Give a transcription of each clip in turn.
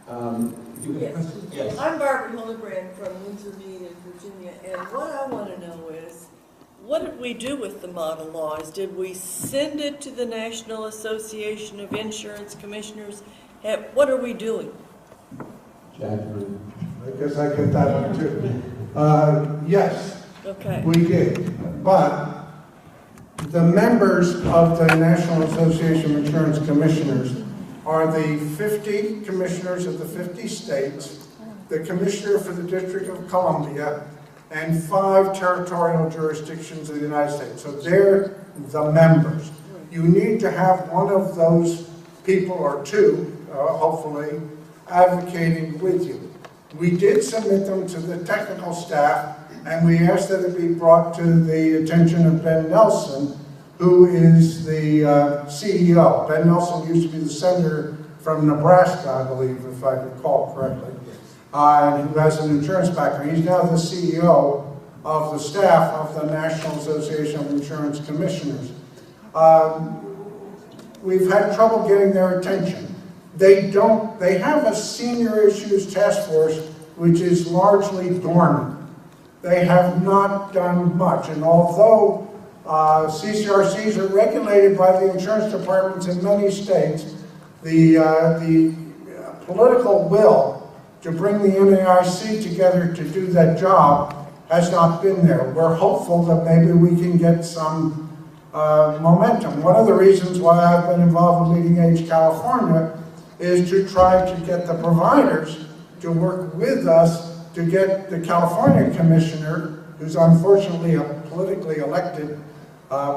Do you have a question? Yes. I'm Barbara Hildebrand from Windsor Mead in Virginia, and what I want to know is, what did we do with the model laws? Did we send it to the National Association of Insurance Commissioners? What are we doing? Jacqueline. I guess I get that one too. Yes, Okay. we did. But the members of the National Association of Insurance Commissioners are the 50 commissioners of the 50 states, the commissioner for the District of Columbia, and 5 territorial jurisdictions of the United States. So they're the members. You need to have one of those people, or 2, hopefully, advocating with you. We did submit them to the technical staff, and we asked that it be brought to the attention of Ben Nelson, who is the CEO. Ben Nelson used to be the senator from Nebraska, I believe, if I recall correctly, and who has an insurance background. He's now the CEO of the staff of the National Association of Insurance Commissioners. We've had trouble getting their attention. They have a senior issues task force, which is largely dormant. They have not done much, and although CCRCs are regulated by the insurance departments in many states, the political will to bring the NAIC together to do that job has not been there. We're hopeful that maybe we can get some momentum. One of the reasons why I've been involved with Leading Age California is to try to get the providers to work with us to get the California commissioner, who's unfortunately a politically elected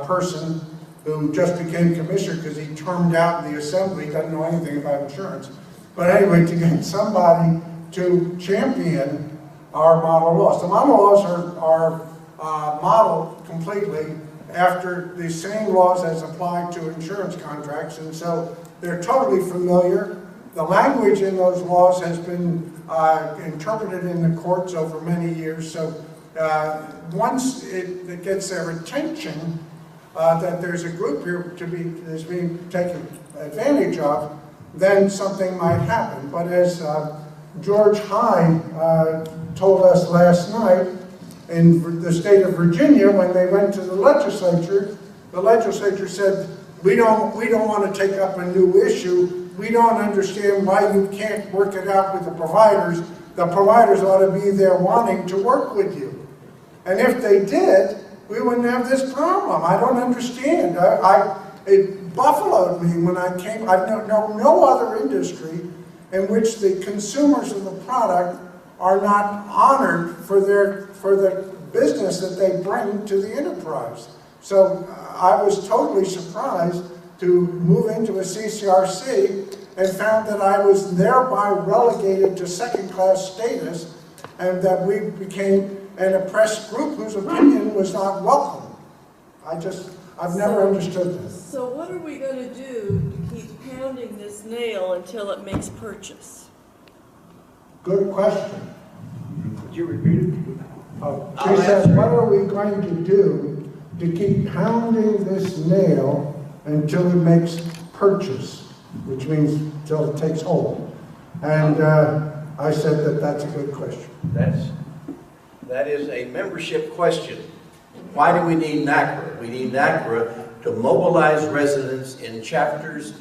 person who just became commissioner because he termed out in the assembly, doesn't know anything about insurance. But anyway, to get somebody to champion our model laws. The model laws are modeled completely after the same laws as applied to insurance contracts, and so they're totally familiar. The language in those laws has been interpreted in the courts over many years, so once it gets their attention that there's a group here that's being taken advantage of, then something might happen. But as George Hyde told us last night, in the state of Virginia, when they went to the legislature said, we don't want to take up a new issue. We don't understand why you can't work it out with the providers. The providers ought to be there wanting to work with you. And if they did, we wouldn't have this problem. I don't understand. It buffaloed me when I came. I've known no other industry in which the consumers of the product are not honored for the business that they bring to the enterprise. So I was totally surprised to move into a CCRC and found that I was thereby relegated to second-class status, and that we became an oppressed group whose opinion was not welcome. I've never understood this. So what are we going to do to keep pounding this nail until it makes purchase? Good question. Could you repeat it? She said, what are we going to do to keep pounding this nail until it makes purchase, which means until it takes hold? And I said that that's a good question. That is a membership question. Why do we need NaCCRA? We need NaCCRA to mobilize residents in chapters,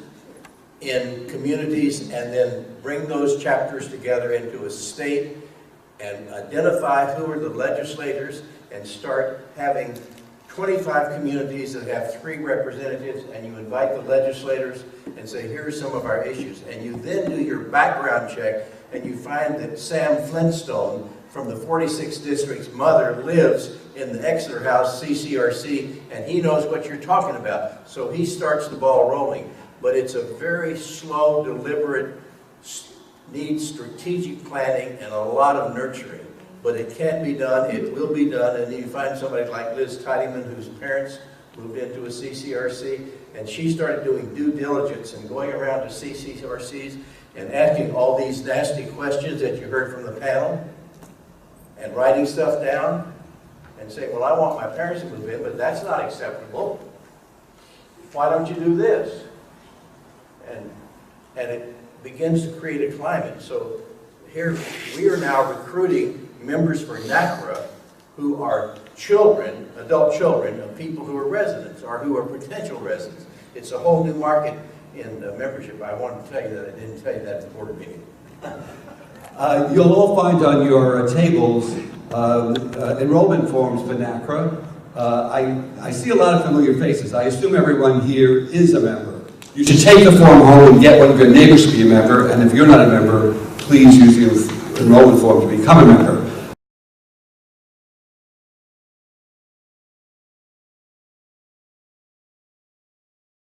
in communities, and then bring those chapters together into a state and identify who are the legislators and start having 25 communities that have 3 representatives, and you invite the legislators and say, here are some of our issues. And you then do your background check, and you find that Sam Flintstone from the 46th District's mother lives in the Exeter House CCRC, and he knows what you're talking about. So he starts the ball rolling. But it's a very slow, deliberate, needs strategic planning and a lot of nurturing. But it can be done, it will be done, and then you find somebody like Liz Tidyman, whose parents moved into a CCRC, and she started doing due diligence and going around to CCRCs and asking all these nasty questions that you heard from the panel, and writing stuff down, and saying, well, I want my parents to move in, but that's not acceptable. Why don't you do this? and it begins to create a climate. So here, we are now recruiting members for NACCRA who are children, adult children of people who are residents or who are potential residents. It's a whole new market in membership. I wanted to tell you that. I didn't tell you that at the board meeting. You'll all find on your tables enrollment forms for NACCRA. I see a lot of familiar faces. I assume everyone here is a member. You should take the form home and get one of your neighbors to be a member, and if you're not a member, please use the enrollment form to become a member.